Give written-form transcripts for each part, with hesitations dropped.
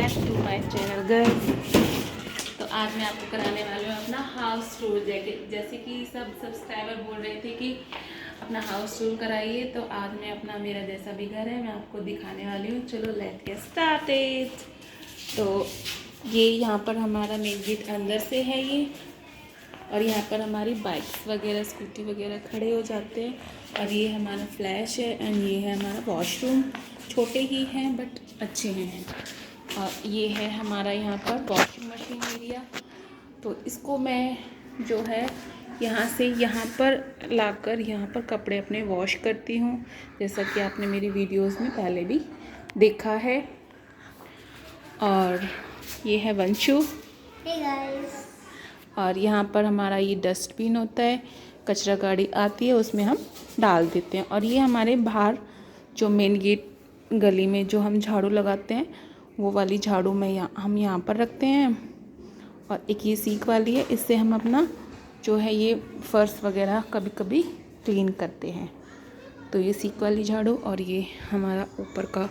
Back to my channel girls. तो आज मैं आपको कराने वाली हूँ अपना हाउस टूर। जैसे कि सब सब्सक्राइबर बोल रहे थे कि अपना हाउस टूर कराइए, तो आज मैं अपना मेरा जैसा भी घर है मैं आपको दिखाने वाली हूँ। चलो लेट्स गेट स्टार्टेड। तो ये यहाँ पर हमारा मेन गेट अंदर से है ये, और यहाँ पर हमारी बाइक्स वगैरह स्कूटी वगैरह खड़े हो जाते हैं। और ये हमारा फ्लैश है एंड ये है हमारा वॉशरूम। छोटे ही हैं बट अच्छे हैं। और ये है हमारा यहाँ पर वॉशिंग मशीन एरिया। तो इसको मैं जो है यहाँ से यहाँ पर लाकर यहाँ पर कपड़े अपने वॉश करती हूँ, जैसा कि आपने मेरी वीडियोस में पहले भी देखा है। और ये है वंशु। Hey guys. और यहाँ पर हमारा ये डस्टबिन होता है, कचरा गाड़ी आती है उसमें हम डाल देते हैं। और ये हमारे बाहर जो मेन गेट गली में जो हम झाड़ू लगाते हैं वो वाली झाड़ू में हम यहाँ पर रखते हैं। और एक ये सीख वाली है, इससे हम अपना जो है ये फर्श वगैरह कभी कभी क्लीन करते हैं। तो ये सीख वाली झाड़ू। और ये हमारा ऊपर का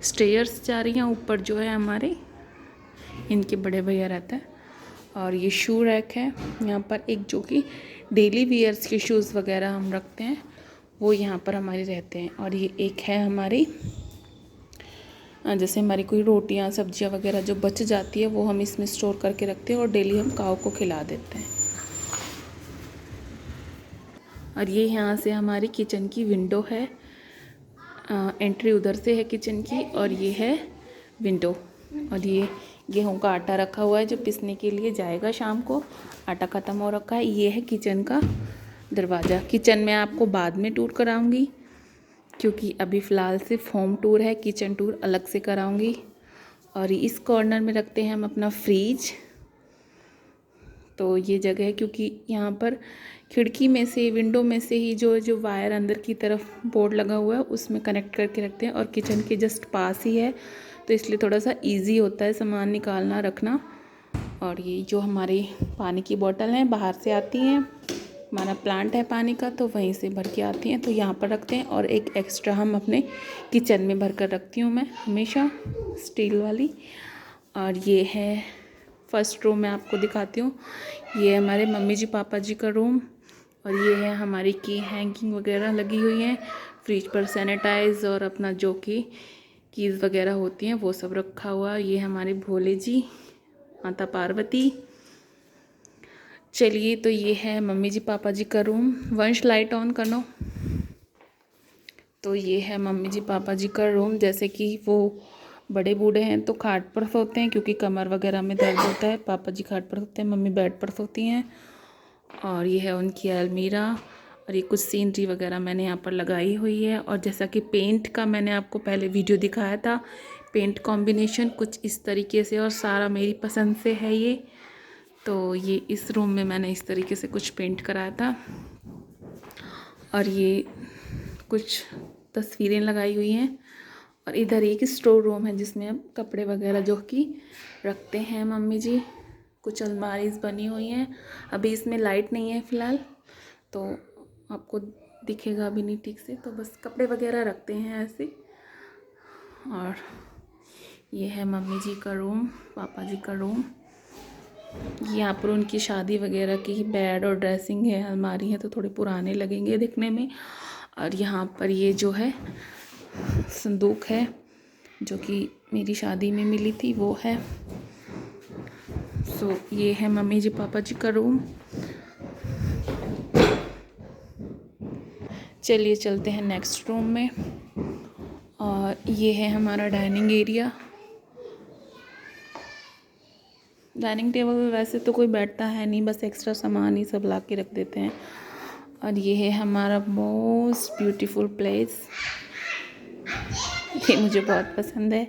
स्टेयर्स जा रही हैं, ऊपर जो है हमारे इनके बड़े भैया रहता है। और ये शू रैक है यहाँ पर एक, जो कि डेली वियर्स के शूज़ वगैरह हम रखते हैं वो यहाँ पर हमारे रहते हैं। और ये एक है हमारी, जैसे हमारी कोई रोटियाँ सब्जियाँ वगैरह जो बच जाती है वो हम इसमें स्टोर करके रखते हैं और डेली हम काऊ को खिला देते हैं। और ये यहाँ से हमारी किचन की विंडो है, एंट्री उधर से है किचन की, और ये है विंडो। और ये गेहूं का आटा रखा हुआ है जो पिसने के लिए जाएगा शाम को, आटा ख़त्म हो रखा है। ये है किचन का दरवाज़ा। किचन में आपको बाद में टूर कराऊंगी, क्योंकि अभी फ़िलहाल सिर्फ होम टूर है, किचन टूर अलग से कराऊंगी। और इस कॉर्नर में रखते हैं हम अपना फ्रिज। तो ये जगह है क्योंकि यहाँ पर खिड़की में से, विंडो में से ही जो वायर अंदर की तरफ बोर्ड लगा हुआ है उसमें कनेक्ट करके रखते हैं। और किचन के जस्ट पास ही है, तो इसलिए थोड़ा सा इजी होता है सामान निकालना रखना। और ये जो हमारी पानी की बोतल हैं बाहर से आती हैं, हमारा प्लांट है पानी का तो वहीं से भर के आती हैं, तो यहाँ पर रखते हैं। और एक एक्स्ट्रा हम अपने किचन में भर कर रखती हूँ मैं हमेशा, स्टील वाली। और ये है फर्स्ट रूम, मैं आपको दिखाती हूँ। ये हमारे मम्मी जी पापा जी का रूम। और ये है हमारी की हैंगिंग वगैरह लगी हुई हैं, फ्रिज पर सैनिटाइज और अपना जो कि कीज़ वगैरह होती हैं वो सब रखा हुआ। ये हमारे भोले जी, माता पार्वती। चलिए, तो ये है मम्मी जी पापा जी का रूम। वंश लाइट ऑन करनो। तो ये है मम्मी जी पापा जी का रूम। जैसे कि वो बड़े बूढ़े हैं तो खाट पर सोते हैं क्योंकि कमर वगैरह में दर्द होता है। पापा जी खाट पर सोते हैं, मम्मी बेड पर सोती हैं। और ये है उनकी अलमीरा। और ये कुछ सीनरी वगैरह मैंने यहाँ पर लगाई हुई है। और जैसा कि पेंट का मैंने आपको पहले वीडियो दिखाया था, पेंट कॉम्बिनेशन कुछ इस तरीके से, और सारा मेरी पसंद से है ये। तो ये इस रूम में मैंने इस तरीके से कुछ पेंट कराया था। और ये कुछ तस्वीरें लगाई हुई हैं। और इधर एक स्टोर रूम है जिसमें हम कपड़े वगैरह जो कि रखते हैं मम्मी जी। कुछ अलमारीज बनी हुई हैं। अभी इसमें लाइट नहीं है फ़िलहाल, तो आपको दिखेगा भी नहीं ठीक से, तो बस कपड़े वगैरह रखते हैं ऐसे। और ये है मम्मी जी का रूम, पापा जी का रूम। यहाँ पर उनकी शादी वगैरह की बेड और ड्रेसिंग है, अलमारी है, तो थोड़े पुराने लगेंगे दिखने में। और यहाँ पर ये जो है संदूक है जो कि मेरी शादी में मिली थी, वो है। सो ये है मम्मी जी पापा जी का रूम। चलिए चलते हैं नेक्स्ट रूम में। और ये है हमारा डाइनिंग एरिया। डाइनिंग टेबल पे वैसे तो कोई बैठता है नहीं, बस एक्स्ट्रा सामान ही सब ला के रख देते हैं। और ये है हमारा मोस्ट ब्यूटीफुल प्लेस। ये मुझे बहुत पसंद है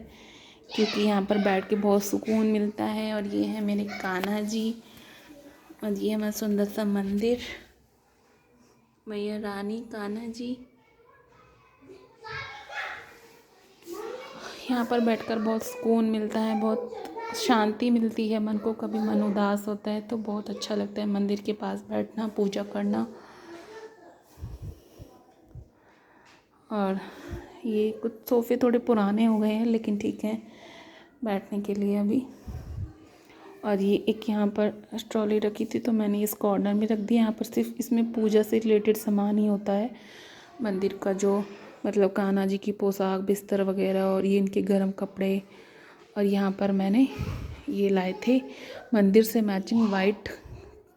क्योंकि यहाँ पर बैठ के बहुत सुकून मिलता है। और ये है मेरे कान्हा जी। और ये हमारा सुंदर सा मंदिर, मैया रानी कान्हा जी। यहाँ पर बैठकर बहुत सुकून मिलता है, बहुत शांति मिलती है मन को। कभी मन उदास होता है तो बहुत अच्छा लगता है मंदिर के पास बैठना, पूजा करना। और ये कुछ सोफ़े थोड़े पुराने हो गए हैं लेकिन ठीक है, बैठने के लिए अभी। और ये एक यहाँ पर ट्रॉली रखी थी तो मैंने इस कॉर्नर में रख दिया। यहाँ पर सिर्फ इसमें पूजा से रिलेटेड सामान ही होता है, मंदिर का जो मतलब कान्हा जी की पोशाक, बिस्तर वगैरह, और ये इनके गर्म कपड़े। और यहाँ पर मैंने ये लाए थे मंदिर से मैचिंग वाइट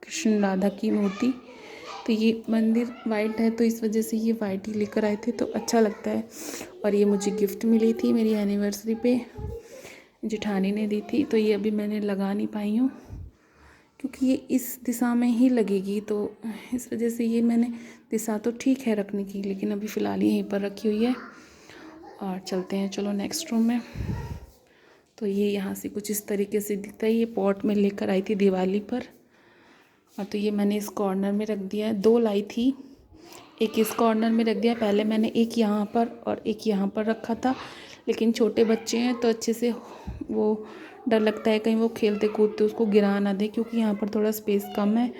कृष्ण राधा की मूर्ति। तो ये मंदिर वाइट है तो इस वजह से ये वाइट ही लेकर आए थे, तो अच्छा लगता है। और ये मुझे गिफ्ट मिली थी मेरी एनिवर्सरी पे, जेठानी ने दी थी। तो ये अभी मैंने लगा नहीं पाई हूँ क्योंकि ये इस दिशा में ही लगेगी, तो इस वजह से ये मैंने दिशा तो ठीक है रखने की, लेकिन अभी फ़िलहाल यहीं पर रखी हुई है। और चलते हैं चलो नेक्स्ट रूम में। तो ये यहाँ से कुछ इस तरीके से दिखता है। ये पॉट में लेकर आई थी दिवाली पर, और तो ये मैंने इस कॉर्नर में रख दिया है। 2 लाई थी, एक इस कॉर्नर में रख दिया। पहले मैंने एक यहाँ पर और एक यहाँ पर रखा था, लेकिन छोटे बच्चे हैं तो अच्छे से वो डर लगता है कहीं वो खेलते कूदते उसको गिरा ना दे, क्योंकि यहाँ पर थोड़ा स्पेस कम है।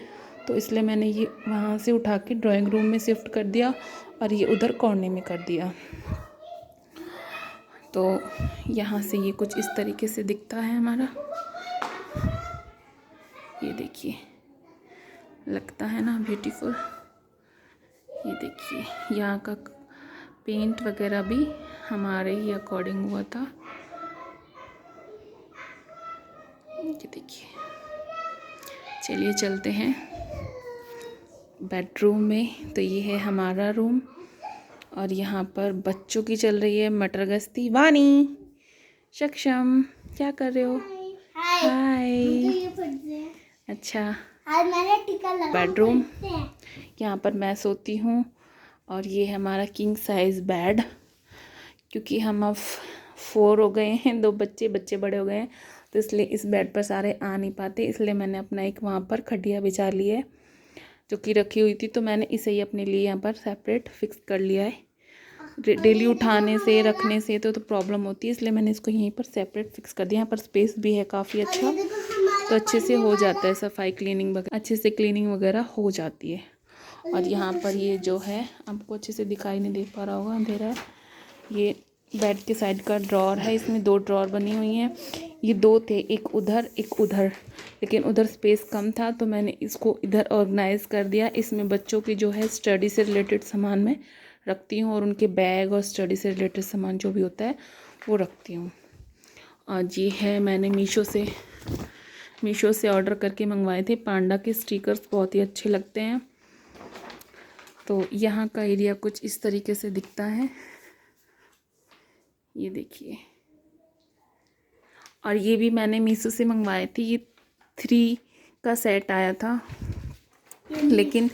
तो इसलिए मैंने ये वहाँ से उठा के ड्राइंग रूम में शिफ्ट कर दिया और ये उधर कॉर्नर में कर दिया। तो यहाँ से ये कुछ इस तरीके से दिखता है हमारा। ये देखिए, लगता है ना ब्यूटीफुल। ये देखिए, यहाँ का पेंट वगैरह भी हमारे ही अकॉर्डिंग हुआ था। ये देखिए, चलिए चलते हैं बेडरूम में। तो ये है हमारा रूम, और यहाँ पर बच्चों की चल रही है मटर गश्ती। वानी, सक्षम, क्या कर रहे हो? हाय। अच्छा, बेडरूम, यहाँ पर मैं सोती हूँ। और ये है हमारा किंग साइज़ बेड, क्योंकि हम अब 4 हो गए हैं, 2 बच्चे बड़े हो गए हैं, तो इसलिए इस बेड पर सारे आ नहीं पाते। इसलिए मैंने अपना एक वहाँ पर खटिया बिछा ली है जो कि रखी हुई थी, तो मैंने इसे ही अपने लिए यहाँ पर सेपरेट फिक्स कर लिया है। डेली उठाने से रखने से तो प्रॉब्लम होती है, इसलिए मैंने इसको यहीं पर सेपरेट फिक्स कर दिया। यहाँ पर स्पेस भी है काफ़ी अच्छा, तो अच्छे से हो जाता है सफाई, क्लीनिंग वगैरह अच्छे से क्लीनिंग वगैरह हो जाती है। और यहाँ पर ये जो है, आपको अच्छे से दिखाई नहीं दे पा रहा होगा, अंधेरा है। ये बेड के साइड का ड्रॉर है, इसमें 2 ड्रॉर बनी हुई हैं। ये 2 थे, एक उधर एक उधर, लेकिन उधर स्पेस कम था तो मैंने इसको इधर ऑर्गेनाइज़ कर दिया। इसमें बच्चों की जो है स्टडी से रिलेटेड सामान मैं रखती हूँ, और उनके बैग और स्टडी से रिलेटेड सामान जो भी होता है वो रखती हूँ। और ये है, मैंने मीशो से ऑर्डर करके मंगवाए थे पांडा के स्टिकर्स, बहुत ही अच्छे लगते हैं। तो यहाँ का एरिया कुछ इस तरीके से दिखता है, ये देखिए। और ये भी मैंने मीशो से मंगवाए थे, ये 3 का सेट आया था, लेकिन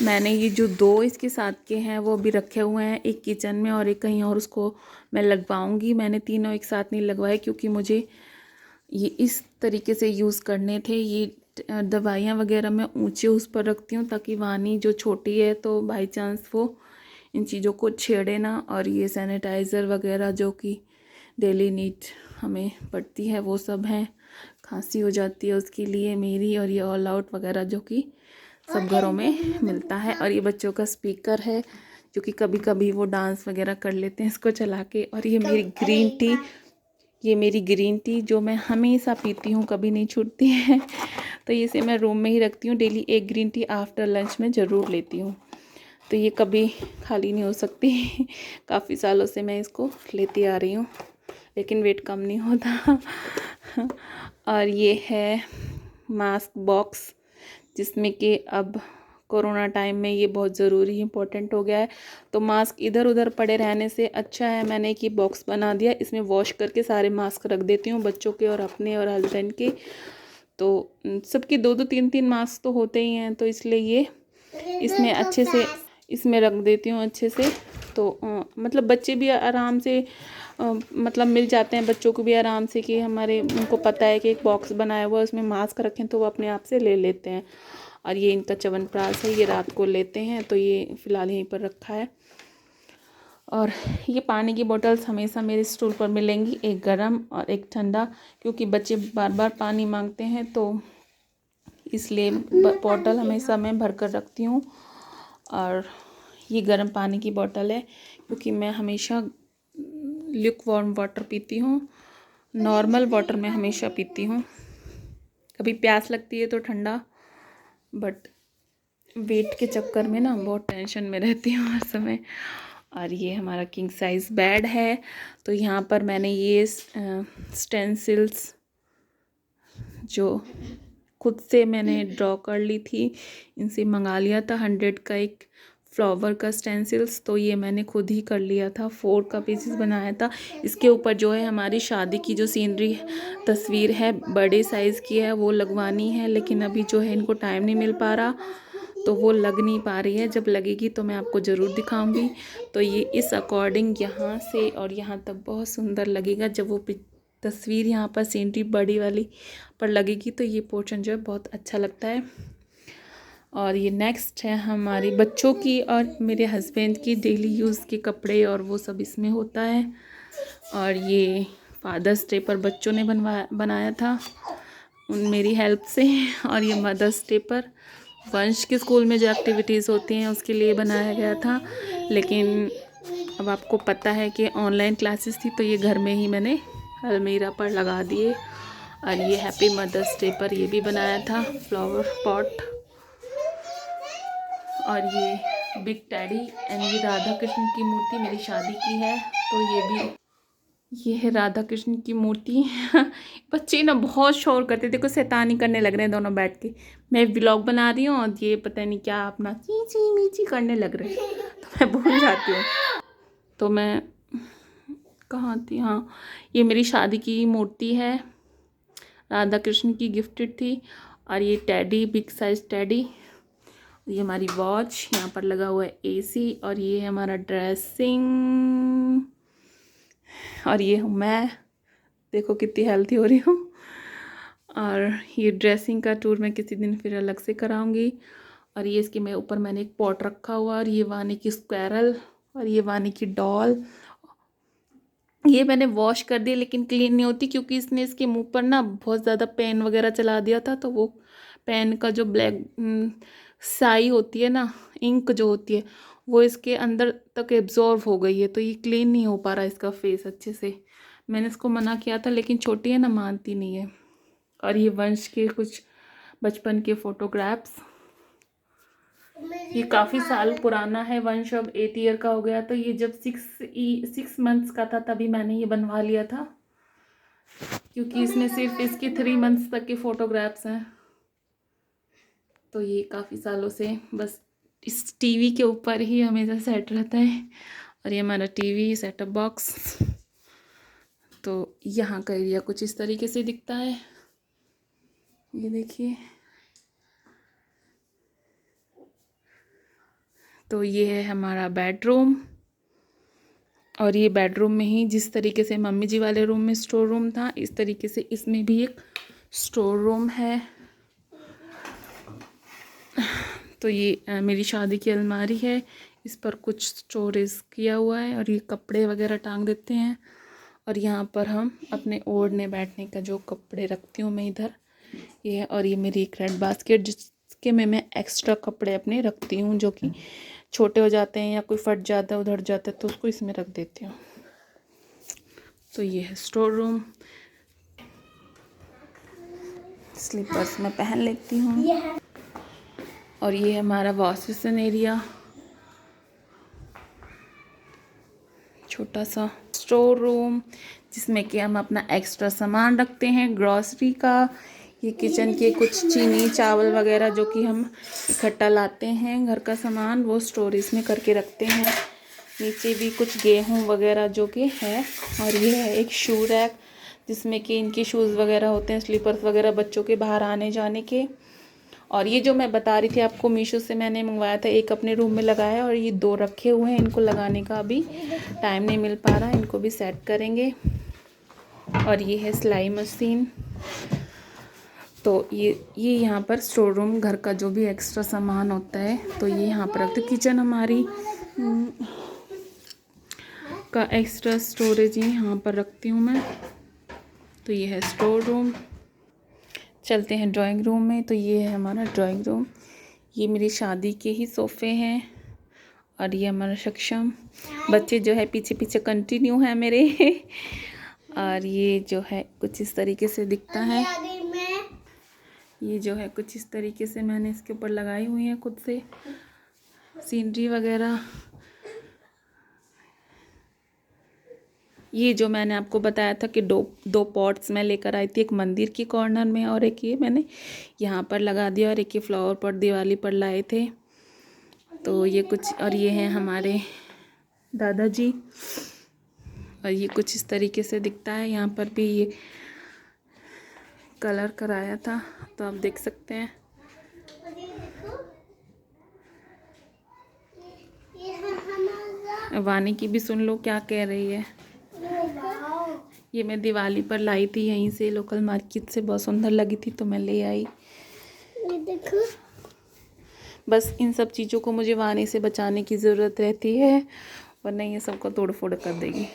मैंने ये जो 2 इसके साथ के हैं वो अभी रखे हुए हैं, एक किचन में और एक कहीं और, उसको मैं लगवाऊंगी। मैंने तीनों एक साथ नहीं लगवाए क्योंकि मुझे ये इस तरीके से यूज़ करने थे। ये दवाइयाँ वगैरह मैं ऊंचे उस पर रखती हूँ ताकि वानी जो छोटी है तो बाई चांस वो इन चीज़ों को छेड़े ना। और ये सैनिटाइज़र वगैरह जो कि डेली नीड हमें पड़ती है वो सब हैं। खांसी हो जाती है उसके लिए मेरी, और ये ऑल आउट वगैरह जो कि सब घरों में मिलता है। और ये बच्चों का स्पीकर है जो कि कभी कभी वो डांस वगैरह कर लेते हैं इसको चला के। और ये मेरी ग्रीन टी जो मैं हमेशा पीती हूँ, कभी नहीं छूटती है। तो इसे मैं रूम में ही रखती हूँ, डेली एक ग्रीन टी आफ्टर लंच में ज़रूर लेती हूँ, तो ये कभी खाली नहीं हो सकती। काफ़ी सालों से मैं इसको लेती आ रही हूँ, लेकिन वेट कम नहीं होता। और ये है मास्क बॉक्स, जिसमें कि अब कोरोना टाइम में ये बहुत ज़रूरी इम्पोर्टेंट हो गया है। तो मास्क इधर उधर पड़े रहने से अच्छा है मैंने एक ये बॉक्स बना दिया, इसमें वॉश करके सारे मास्क रख देती हूँ, बच्चों के और अपने और हस्बैंड के। तो सबके 2-2 3-3 मास्क तो होते ही हैं, तो इसलिए ये इसमें अच्छे से इसमें रख देती हूँ अच्छे से। तो मतलब बच्चे भी आराम से मतलब मिल जाते हैं बच्चों को भी आराम से, कि उनको पता है कि एक बॉक्स बनाया हुआ है उसमें मास्क रखें तो वो अपने आप से ले लेते हैं। और ये इनका च्यवनप्राश है, ये रात को लेते हैं, तो ये फ़िलहाल यहीं पर रखा है। और ये पानी की बोतल्स हमेशा मेरे स्टूल पर मिलेंगी, एक गर्म और एक ठंडा, क्योंकि बच्चे बार बार पानी मांगते हैं, तो इसलिए बोतल हमेशा मैं भर कर रखती हूँ। और ये गर्म पानी की बोतल है क्योंकि मैं हमेशा ल्यूक वार्म वाटर पीती हूँ, नॉर्मल वाटर मैं हमेशा पीती हूँ, कभी प्यास लगती है तो ठंडा, बट वेट के चक्कर में ना बहुत टेंशन में रहती हूँ हर समय। और ये हमारा किंग साइज़ बेड है। तो यहाँ पर मैंने ये स्टेंसिल्स जो खुद से मैंने ड्रॉ कर ली थी, इनसे मंगा लिया था 100 का एक फ्लावर का स्टेंसिल्स। तो ये मैंने खुद ही कर लिया था, 4 का पीसेस बनाया था। इसके ऊपर जो है हमारी शादी की जो सीनरी तस्वीर है बड़े साइज़ की है वो लगवानी है, लेकिन अभी जो है इनको टाइम नहीं मिल पा रहा तो वो लग नहीं पा रही है। जब लगेगी तो मैं आपको ज़रूर दिखाऊंगी। तो ये इस अकॉर्डिंग यहाँ से और यहाँ तक बहुत सुंदर लगेगा। जब वो तस्वीर यहाँ पर सीनरी बड़ी वाली पर लगेगी तो ये पोर्शन जो है बहुत अच्छा लगता है। और ये नेक्स्ट है हमारी बच्चों की और मेरे हस्बैंड की डेली यूज़ के कपड़े, और वो सब इसमें होता है। और ये फादर्स डे पर बच्चों ने बनाया था मेरी हेल्प से। और ये मदर्स डे पर वंश के स्कूल में जो एक्टिविटीज़ होती हैं उसके लिए बनाया गया था, लेकिन अब आपको पता है कि ऑनलाइन क्लासेस थी तो ये घर में ही मैंने अलमीरा पर लगा दिए। और ये हैप्पी मदर्स डे पर ये भी बनाया था फ्लावर पॉट। और ये बिग डैडी एंड ये राधा कृष्ण की मूर्ति मेरी शादी की है। तो ये है राधा कृष्ण की मूर्ति। बच्चे ना बहुत शोर करते, देखो शैतानी करने लग रहे हैं दोनों बैठ के। मैं व्लॉग बना रही हूँ और ये पता नहीं क्या अपना चींची मीची करने लग रहे हैं, तो मैं भूल जाती हूँ। तो मैं कहाँ थी, हाँ, ये मेरी शादी की मूर्ति है, राधा कृष्ण की गिफ्टेड थी। और ये टैडी, बिग साइज टैडी। ये हमारी वॉच, यहाँ पर लगा हुआ है एसी। और ये है हमारा ड्रेसिंग। और ये हूँ मैं, देखो कितनी हेल्थी हो रही हूँ। और ये ड्रेसिंग का टूर मैं किसी दिन फिर अलग से कराऊंगी। और ये इसके मैं ऊपर मैंने एक पॉट रखा हुआ। और ये वानी की स्क्वायरल और ये वानी की डॉल। ये मैंने वॉश कर दी लेकिन क्लीन नहीं होती, क्योंकि इसने इसके मुंह पर ना बहुत ज़्यादा पेन वगैरह चला दिया था। तो वो पेन का जो ब्लैक स्याही होती है ना, इंक जो होती है, वो इसके अंदर तक एब्जॉर्व हो गई है। तो ये क्लीन नहीं हो पा रहा इसका फेस अच्छे से। मैंने इसको मना किया था लेकिन छोटी है ना, मानती नहीं है। और ये वंश के कुछ बचपन के फोटोग्राफ्स, ये काफ़ी साल पुराना है। वंश अब 8 ईयर का हो गया। तो ये जब 6 मंथ्स का था तभी मैंने ये बनवा लिया था, क्योंकि इसमें सिर्फ इसके 3 मंथ्स तक के फ़ोटोग्राफ्स हैं। तो ये काफ़ी सालों से बस इस टीवी के ऊपर ही हमेशा सेट रहता है। और ये हमारा टीवी सेटअप बॉक्स। तो यहाँ का एरिया कुछ इस तरीके से दिखता है, ये देखिए। तो ये है हमारा बेडरूम। और ये बेडरूम में ही जिस तरीके से मम्मी जी वाले रूम में स्टोर रूम था, इस तरीके से इसमें भी एक स्टोर रूम है। तो ये मेरी शादी की अलमारी है, इस पर कुछ स्टोरेज किया हुआ है। और ये कपड़े वगैरह टांग देते हैं। और यहाँ पर हम अपने ओढ़ने बैठने का जो कपड़े रखती हूँ मैं इधर, ये है। और ये मेरी एक रेड बास्केट जिसके में मैं एक्स्ट्रा कपड़े अपने रखती हूँ, जो कि छोटे हो जाते हैं या कोई फट जाता है उधड़ जाता है तो उसको इसमें रख देती हूँ। तो ये है स्टोर रूम। स्लीपर्स मैं पहन लेती हूँ। और ये है हमारा वॉश बेसिन एरिया, छोटा सा स्टोर रूम जिसमें कि हम अपना एक्स्ट्रा सामान रखते हैं ग्रॉसरी का। ये किचन के कुछ चीनी चावल वगैरह जो कि हम इकट्ठा लाते हैं घर का सामान, वो स्टोरेज में करके रखते हैं। नीचे भी कुछ गेहूं वगैरह जो कि है। और ये है एक शू रैक जिसमें कि इनके शूज़ वगैरह होते हैं, स्लीपर्स वगैरह बच्चों के बाहर आने जाने के। और ये जो मैं बता रही थी आपको, मीशो से मैंने मंगवाया था, एक अपने रूम में लगाया और ये 2 रखे हुए हैं। इनको लगाने का अभी टाइम नहीं मिल पा रहा है, इनको भी सेट करेंगे। और ये है सिलाई मशीन। तो ये यहाँ पर स्टोर रूम, घर का जो भी एक्स्ट्रा सामान होता है तो ये यहाँ पर रखते। किचन हमारी का एक्स्ट्रा स्टोरेज ही यहाँ पर रखती हूँ मैं। तो ये है स्टोर रूम। चलते हैं ड्राइंग रूम में। तो ये है हमारा ड्राइंग रूम। ये मेरी शादी के ही सोफ़े हैं। और ये हमारा सक्षम, बच्चे जो है पीछे पीछे कंटिन्यू है मेरे। और ये जो है कुछ इस तरीके से दिखता है। ये जो है कुछ इस तरीके से मैंने इसके ऊपर लगाई हुई है खुद से सीनरी वगैरह। ये जो मैंने आपको बताया था कि दो पॉट्स मैं लेकर आई थी, एक मंदिर की कॉर्नर में और एक ये मैंने यहाँ पर लगा दिया, और एक ये फ्लावर पॉट दिवाली पर लाए थे। तो ये कुछ, और ये हैं हमारे दादाजी, और ये कुछ इस तरीके से दिखता है। यहाँ पर भी ये कलर कराया था, तो आप देख सकते हैं। वानी की भी सुन लो क्या कह रही है। ये मैं दिवाली पर लाई थी यहीं से, लोकल मार्केट से, बहुत सुंदर लगी थी तो मैं ले आई। ये देखो, बस इन सब चीज़ों को मुझे वानी से बचाने की ज़रूरत रहती है, वरना ये सबको तोड़ फोड़ कर देगी।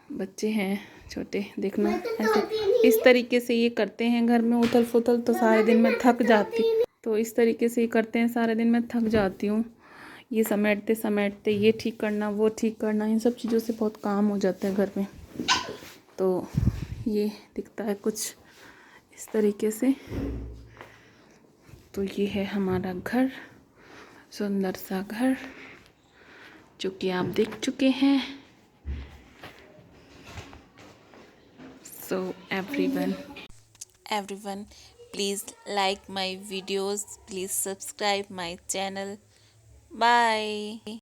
बच्चे हैं छोटे, देखना ऐसे इस तरीके से ये करते हैं घर में उथल फुथल, तो सारे दिन में थक जाती, तो इस तरीके से ये करते हैं, सारे दिन में थक जाती हूँ। ये समेटते समेटते ये ठीक करना वो ठीक करना, इन सब चीज़ों से बहुत काम हो जाता है घर में। तो ये दिखता है कुछ इस तरीके से। तो ये है हमारा घर, सुंदर सा घर, जो कि आप देख चुके हैं। So everyone, please like my videos, please subscribe my channel. Bye.